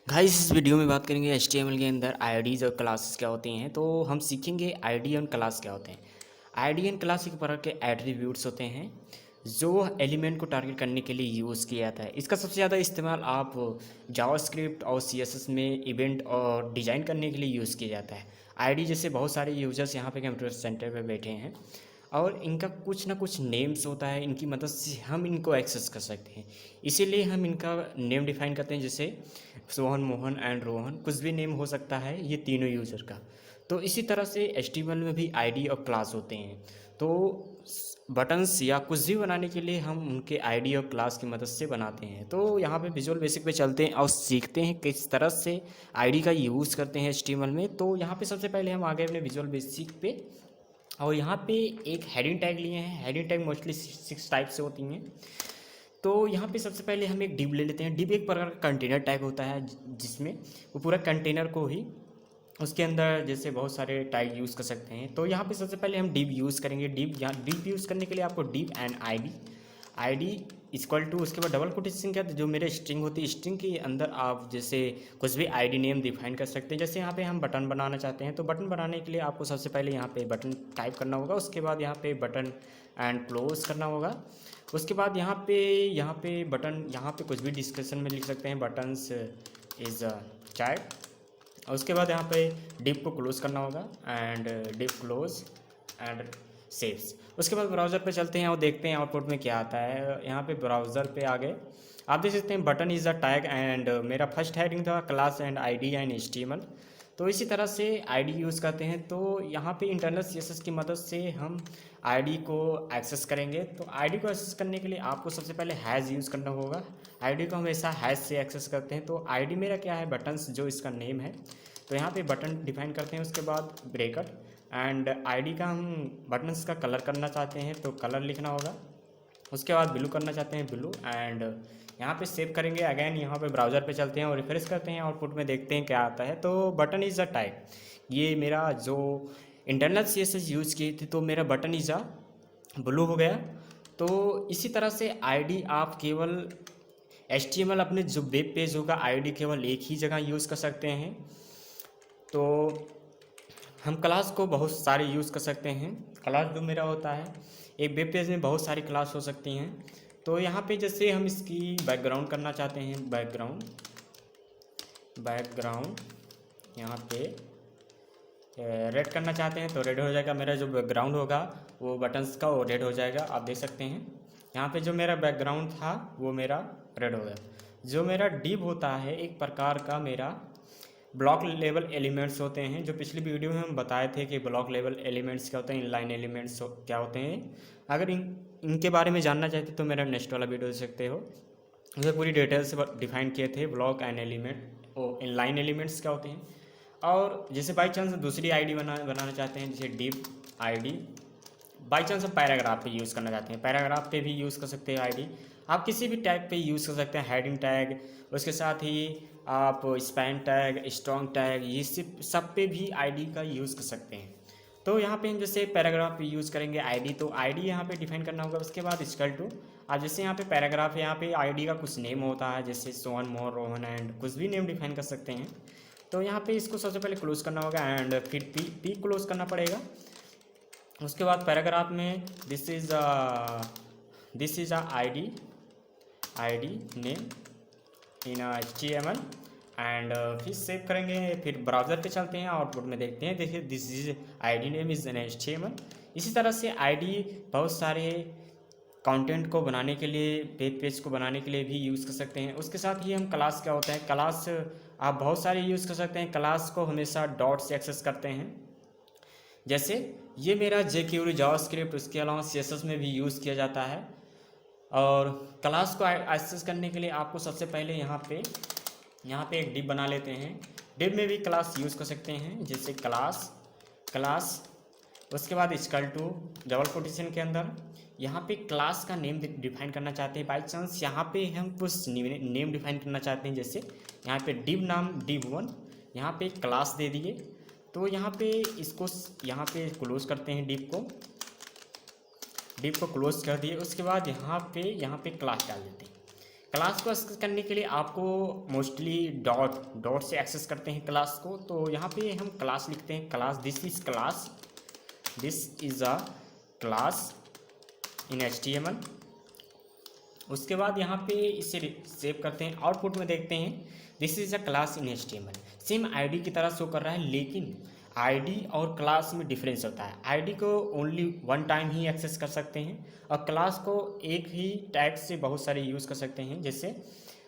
Guys इस video में बात करेंगे HTML के अंदर आईडीज़ और क्लासेस क्या होती हैं। तो हम सीखेंगे आईडी और क्लास क्या होते हैं। आईडी एंड क्लास एक प्रकार के एट्रीब्यूट्स होते हैं जो एलिमेंट को टारगेट करने के लिए यूज़ किया जाता है। इसका सबसे ज़्यादा इस्तेमाल आप जावास्क्रिप्ट और CSS में इवेंट और डिज़ाइन करने के लिए यूज़ किया जाता है। आईडी जैसे बहुत सारे यूजर्स यहाँ पे कंप्यूटर सेंटर पे बैठे हैं और इनका कुछ ना कुछ नेम्स होता है, इनकी मदद से हम इनको एक्सेस कर सकते हैं। इसीलिए हम इनका नेम डिफाइन करते हैं, जैसे सोहन, मोहन एंड रोहन, कुछ भी नेम हो सकता है ये तीनों यूज़र का। तो इसी तरह से HTML में भी आईडी और क्लास होते हैं। तो बटन्स या कुछ भी बनाने के लिए हम उनके आईडी और क्लास की मदद से बनाते हैं। तो यहाँ पे विजुअल बेसिक पे चलते हैं और सीखते हैं किस तरह से आईडी का यूज़ करते हैं HTML में। तो यहाँ पे सबसे पहले हम आ गए अपने विजुअल बेसिक पे और यहाँ पे एक हेडिंग टैग लिए हैं। हेडिंग टैग मोस्टली 6 टाइप से होती हैं। तो यहाँ पे सबसे पहले हम एक डिव ले लेते हैं। डिव एक प्रकार का कंटेनर टैग होता है जिसमें वो पूरा कंटेनर को ही उसके अंदर जैसे बहुत सारे टैग यूज़ कर सकते हैं। तो यहाँ पे सबसे पहले हम डिव यूज़ करेंगे। डिव यूज़ करने के लिए आपको div and ID equal to, उसके बाद डबल कोटेशन के जो मेरे स्ट्रिंग होती है, स्ट्रिंग के अंदर आप जैसे कुछ भी आईडी नेम डिफाइन कर सकते हैं। जैसे यहाँ पे हम बटन बनाना चाहते हैं तो बटन बनाने के लिए आपको सबसे पहले यहाँ पे बटन टाइप करना होगा। उसके बाद यहाँ पे बटन एंड क्लोज करना होगा। उसके बाद यहाँ पे बटन, यहाँ पे कुछ भी डिस्क्रिप्शन में लिख सकते हैं, बटन्स इज़ चैट। और उसके बाद यहाँ पे डिव को क्लोज करना होगा and div close and saves. उसके बाद ब्राउज़र पे चलते हैं और देखते हैं आउटपुट में क्या आता है। यहाँ पे ब्राउज़र पे आ गए, आप देख सकते हैं button is a tag and मेरा फर्स्ट हेडिंग था class and ID and HTML। तो इसी तरह से आईडी यूज़ करते हैं। तो यहाँ पे इंटरनल CSS की मदद से हम आईडी को एक्सेस करेंगे। तो आईडी को एक्सेस करने के लिए आपको सबसे पहले हैज़ यूज़ करना होगा। आईडी को हमेशा हैज़ से एक्सेस करते हैं। तो आईडी मेरा क्या है, बटन्स जो इसका नेम है। तो यहाँ पे बटन डिफाइन करते हैं। उसके बाद ब्रेकेट एंड आईडी का हम बटन्स का कलर करना चाहते हैं तो कलर लिखना होगा। उसके बाद ब्लू करना चाहते हैं ब्लू एंड यहाँ पे सेव करेंगे। अगेन यहाँ पे ब्राउज़र पे चलते हैं और रिफ्रेश करते हैं, आउटपुट में देखते हैं क्या आता है। तो बटन इज़ अ टाइप, ये मेरा जो इंटरनल CSS यूज़ की थी तो मेरा बटन इज़ अ ब्लू हो गया। तो इसी तरह से आईडी आप केवल HTML अपने जो वेब पेज होगा आईडी केवल एक ही जगह यूज़ कर सकते हैं। तो हम क्लास को बहुत सारे यूज़ कर सकते हैं। क्लास जो मेरा होता है, एक वेब पेज में बहुत सारी क्लास हो सकती हैं। तो यहाँ पे जैसे हम इसकी बैकग्राउंड करना चाहते हैं, बैकग्राउंड यहाँ पे रेड करना चाहते हैं तो रेड हो जाएगा। मेरा जो बैकग्राउंड होगा वो बटन्स का वो रेड हो जाएगा, आप देख सकते हैं। यहाँ पे जो मेरा बैकग्राउंड था वो मेरा रेड हो गया। जो मेरा डिव होता है एक प्रकार का मेरा ब्लॉक लेवल एलिमेंट्स होते हैं, जो पिछली वीडियो में हम बताए थे कि ब्लॉक लेवल एलिमेंट्स क्या होते हैं, इनलाइन एलिमेंट्स क्या होते हैं। अगर इनके बारे में जानना चाहते तो मेरा नेक्स्ट वाला वीडियो देख सकते हो, उसमें पूरी डिटेल से डिफाइन किए थे ब्लॉक एंड एलिमेंट और इनलाइन एलिमेंट्स क्या होते हैं। और जैसे बाई चांस दूसरी आईडी बनाना चाहते हैं, जैसे डिव आईडी, बाई चांस हम पैराग्राफ पे यूज़ करना चाहते हैं, पैराग्राफ पे भी यूज़ कर सकते हैं आईडी। आप किसी भी टैग पे यूज़ कर सकते हैं, हेडिंग टैग, उसके साथ ही आप स्पैन टैग, स्ट्रॉन्ग टैग, ये सब पे भी आईडी का यूज़ कर सकते हैं। तो यहाँ पे हम जैसे पैराग्राफ पे यूज़ करेंगे आईडी, तो आईडी यहाँ पे डिफाइन करना होगा। उसके बाद इक्वल टू, आप जैसे यहाँ पे पैराग्राफ है, यहाँ पे आईडी का कुछ नेम होता है, जैसे सोहन, मोहन, रोहन एंड कुछ भी नेम डिफाइन कर सकते हैं। तो यहाँ पे इसको सबसे पहले क्लोज करना होगा एंड फिर पी क्लोज करना पड़ेगा। उसके बाद पैराग्राफ में this is a ID name in HTML and फिर सेव करेंगे। फिर ब्राउज़र पे चलते हैं, आउटपुट में देखते हैं, देखिए this is ID name is in HTML। इसी तरह से आईडी बहुत सारे कंटेंट को बनाने के लिए, वेब पेज को बनाने के लिए भी यूज़ कर सकते हैं। उसके साथ ही हम क्लास क्या होता है, क्लास आप बहुत सारे यूज़ कर सकते हैं। क्लास को हमेशा डॉट से एक्सेस करते हैं, जैसे ये मेरा jQuery जावास्क्रिप्ट, उसके अलावा CSS में भी यूज़ किया जाता है। और क्लास को एक्सेस करने के लिए आपको सबसे पहले यहाँ पे एक डिव बना लेते हैं। डिव में भी क्लास यूज़ कर सकते हैं, जैसे क्लास उसके बाद इक्वल टू डबल कोटेशन के अंदर यहाँ पे क्लास का नेम डिफाइन करना चाहते हैं। बाई चांस यहाँ पे हम कुछ नेम डिफाइन करना चाहते हैं, जैसे यहाँ पे डिव नाम div1, यहाँ पे क्लास दे दिए। तो यहाँ पे इसको यहाँ पे क्लोज करते हैं, डिव को क्लोज कर दिए। उसके बाद यहाँ पे क्लास डाल देते हैं। क्लास को एक्सेस करने के लिए आपको मोस्टली डॉट से एक्सेस करते हैं क्लास को। तो यहाँ पे हम क्लास लिखते हैं, class this is a class in HTML। उसके बाद यहाँ पे इसे सेव करते हैं, आउटपुट में देखते हैं this is a class in HTML। Same ID की तरह शो कर रहा है, लेकिन आईडी और क्लास में डिफरेंस होता है। आईडी को ओनली वन टाइम ही एक्सेस कर सकते हैं और क्लास को एक ही टैग से बहुत सारे यूज़ कर सकते हैं। जैसे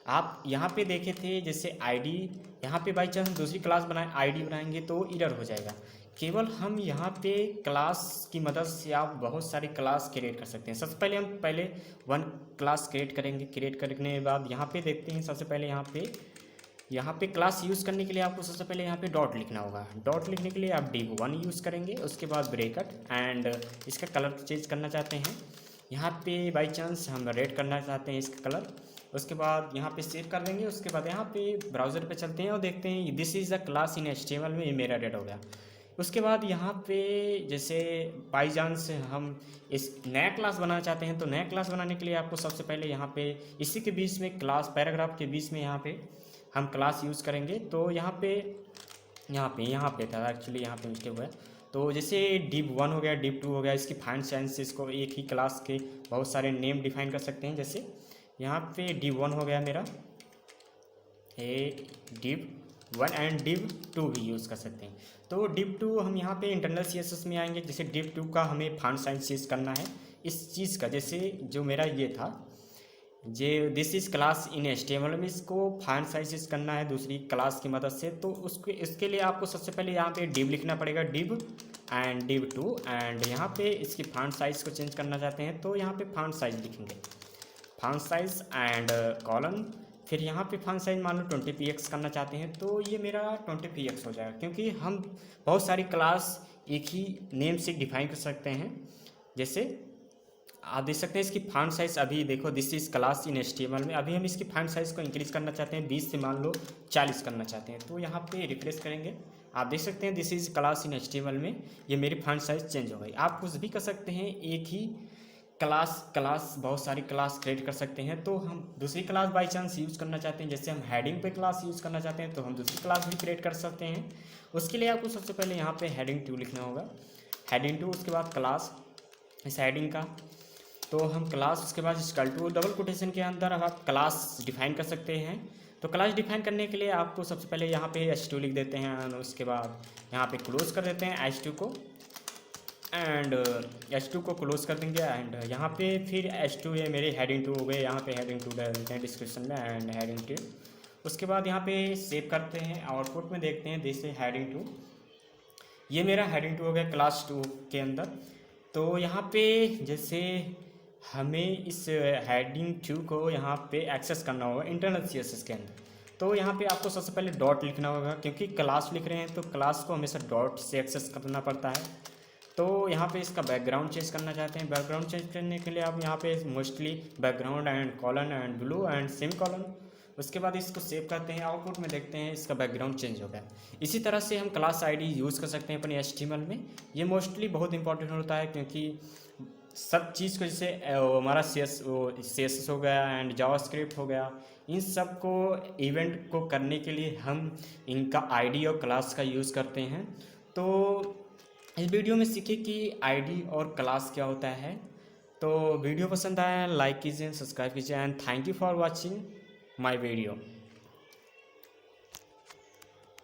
आप यहाँ पे देखे थे, जैसे आईडी यहाँ पे बाई चांस हम दूसरी क्लास बनाए आईडी बनाएंगे तो इरर हो जाएगा। केवल हम यहाँ पे क्लास की मदद से आप बहुत सारी क्लास क्रिएट कर सकते हैं। सबसे पहले हम वन क्लास क्रिएट करेंगे। क्रिएट करने के बाद यहाँ पे देखते हैं, सबसे पहले यहाँ पे क्लास यूज़ करने के लिए आपको सबसे पहले यहाँ पे डॉट लिखना होगा। डॉट लिखने के लिए आप div1 यूज़ करेंगे, उसके बाद ब्रेकेट एंड इसका कलर चेंज करना चाहते हैं। यहाँ पे बाई चांस हम रेड करना चाहते हैं इसका कलर। उसके बाद यहाँ पे सेव कर देंगे। उसके बाद यहाँ पे ब्राउज़र पे चलते हैं और देखते हैं this is a class in HTML में, ये मेरा रेड हो गया। उसके बाद यहाँ पे जैसे बाई चांस हम इस नया क्लास बनाना चाहते हैं, तो नया क्लास बनाने के लिए आपको सबसे पहले यहाँ पे इसी के बीच में क्लास पैराग्राफ के बीच में यहाँ पे हम क्लास यूज़ करेंगे। तो यहाँ पे था एक्चुअली, यहाँ पे मिस्टेक हुआ है। तो जैसे div1 हो गया, div2 हो गया, इसकी फाइंड सेंस को एक ही क्लास के बहुत सारे नेम डिफाइन कर सकते हैं। जैसे यहाँ पे div1 हो गया मेरा, div1 एंड div2 भी यूज़ कर सकते हैं। तो div2 हम यहाँ पे इंटरनल CSS में आएंगे। जैसे div2 का हमें फाइंड साइज चेंज करना है इस चीज़ का। जैसे जो मेरा ये था this is class in HTML में, इसको फाइंड साइज करना है दूसरी क्लास की मदद से। तो इसके लिए आपको सबसे पहले यहाँ पे div लिखना पड़ेगा, div एंड div2 एंड यहाँ पे इसकी फाइंड साइज को चेंज करना चाहते हैं तो यहाँ पे फाइंड साइज लिखेंगे, फाइंड साइज एंड कॉलन। फिर यहाँ पे फाइंड साइज मान लो 20px करना चाहते हैं तो ये मेरा 20px हो जाएगा, क्योंकि हम बहुत सारी क्लास एक ही नेम से डिफाइन कर सकते हैं। जैसे आप देख सकते हैं इसकी फाइंड साइज अभी देखो this is class in HTML में, अभी हम इसकी फाइंड साइज को इंक्रीज करना चाहते हैं 20 से मान लो 40 करना चाहते हैं। तो यहाँ पे रिफ्रेश करेंगे, आप देख सकते हैं this is class in HTML में ये मेरी फाइंड साइज चेंज हो गई। आप कुछ भी कर सकते हैं, एक ही क्लास बहुत सारी क्लास क्रिएट कर सकते हैं। तो हम दूसरी क्लास बाई चांस यूज़ करना चाहते हैं, जैसे हम हेडिंग पे क्लास यूज़ करना चाहते हैं तो हम दूसरी क्लास भी क्रिएट कर सकते हैं। उसके लिए आपको सबसे पहले यहाँ पे heading2 लिखना होगा, heading2, उसके बाद क्लास इस हेडिंग का। तो हम क्लास उसके बाद इक्वल टू डबल कोटेशन के अंदर आप क्लास डिफाइन कर सकते हैं। तो क्लास डिफाइन करने के लिए आपको सबसे पहले यहाँ पे h2 लिख देते हैं, उसके बाद यहाँ पे क्लोज कर देते हैं h2 को एंड h2 को क्लोज कर देंगे एंड यहाँ पे फिर h2 ये मेरे heading2 हो गए, यहाँ पे heading2 डाल देते हैं डिस्क्रिप्शन में एंड heading2। उसके बाद यहाँ पे सेव करते हैं, आउटपुट में देखते हैं जैसे heading2, ये मेरा heading2 हो गया क्लास 2 के अंदर। तो यहाँ पे जैसे हमें इस heading2 को यहाँ पे एक्सेस करना होगा इंटरनल CSS के अंदर। तो यहाँ पे आपको सबसे पहले डॉट लिखना होगा, क्योंकि क्लास लिख रहे हैं तो क्लास को हमेशा डॉट से एक्सेस करना पड़ता है। तो यहाँ पे इसका बैकग्राउंड चेंज करना चाहते हैं, बैकग्राउंड चेंज करने के लिए आप यहाँ पे mostly background and colon and blue and same colon. उसके बाद इसको सेव करते हैं, आउटपुट में देखते हैं इसका बैकग्राउंड चेंज हो गया। इसी तरह से हम क्लास आईडी यूज़ कर सकते हैं अपने HTML में। ये मोस्टली बहुत इंपॉर्टेंट होता है, क्योंकि सब चीज़ को जैसे हमारा CSS हो गया एंड जावास्क्रिप्ट हो गया, इन सब को इवेंट को करने के लिए हम इनका आईडी और क्लास का यूज़ करते हैं। तो इस वीडियो में सीखे कि आईडी और क्लास क्या होता है। तो वीडियो पसंद आया लाइक कीजिए, सब्सक्राइब कीजिए and thank you for watching my video.